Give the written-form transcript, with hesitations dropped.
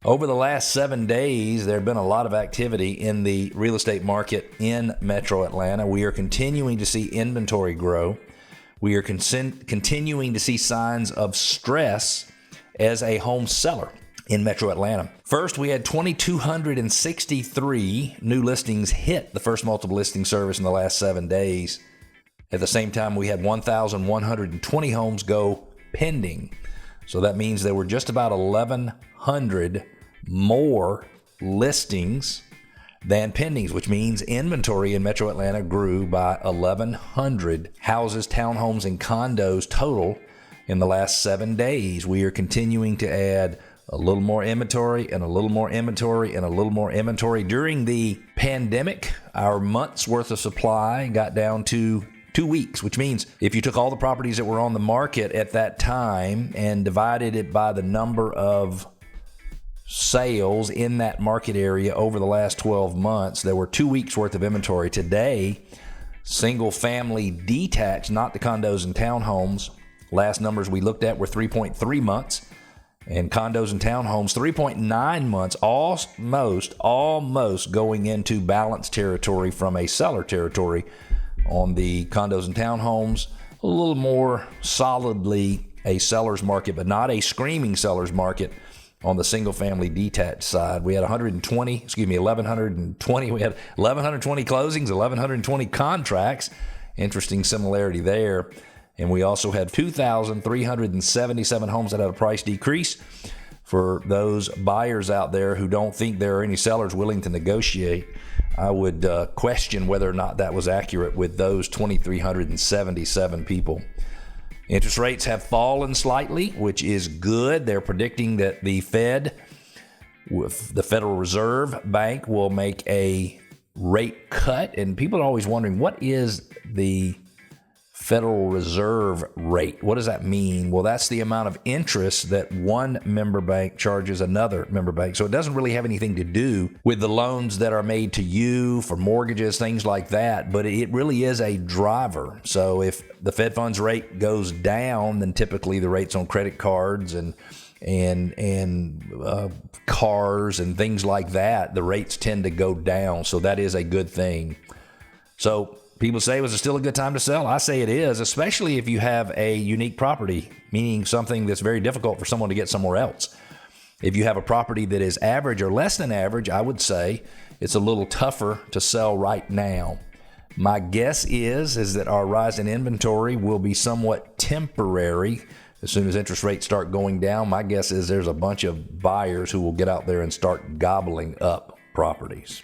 Over the last 7 days, there have been a lot of activity in the real estate market in Metro Atlanta. We are continuing to see inventory grow. We are continuing to see signs of stress as a home seller in Metro Atlanta. First, we had 2,263 new listings hit the first multiple listing service in the last 7 days. At the same time, we had 1,120 homes go pending. So that means there were just about 1,100 more listings than pendings, which means inventory in Metro Atlanta grew by 1,100 houses, townhomes, and condos total in the last 7 days. We are continuing to add a little more inventory and a little more inventory and a little more inventory. During the pandemic, our month's worth of supply got down to 2 weeks, which means if you took all the properties that were on the market at that time and divided it by the number of sales in that market area over the last 12 months, there were 2 weeks worth of inventory. Today, single family detached, not the condos and townhomes, last numbers we looked at were 3.3 months, and condos and townhomes 3.9 months, almost going into balanced territory from a seller territory. On the condos and townhomes, a little more solidly a seller's market, but not a screaming seller's market. On the single family detached side, we had 120 closings, 1,120 contracts. Interesting similarity there. And we also had 2,377 homes that had a price decrease. For those buyers out there who don't think there are any sellers willing to negotiate, I would question whether or not that was accurate with those 2,377 people. Interest rates have fallen slightly, which is good. They're predicting that the Federal Reserve Bank, will make a rate cut. And people are always wondering, what is the Federal Reserve rate? What does that mean? Well, that's the amount of interest that one member bank charges another member bank. So it doesn't really have anything to do with the loans that are made to you for mortgages, things like that, but it really is a driver. So if the Fed funds rate goes down, then typically the rates on credit cards and cars and things like that, the rates tend to go down. So that is a good thing. So people say, was it still a good time to sell? I say it is, especially if you have a unique property, meaning something that's very difficult for someone to get somewhere else. If you have a property that is average or less than average, I would say it's a little tougher to sell right now. My guess is that our rise in inventory will be somewhat temporary. As soon as interest rates start going down, my guess is there's a bunch of buyers who will get out there and start gobbling up properties.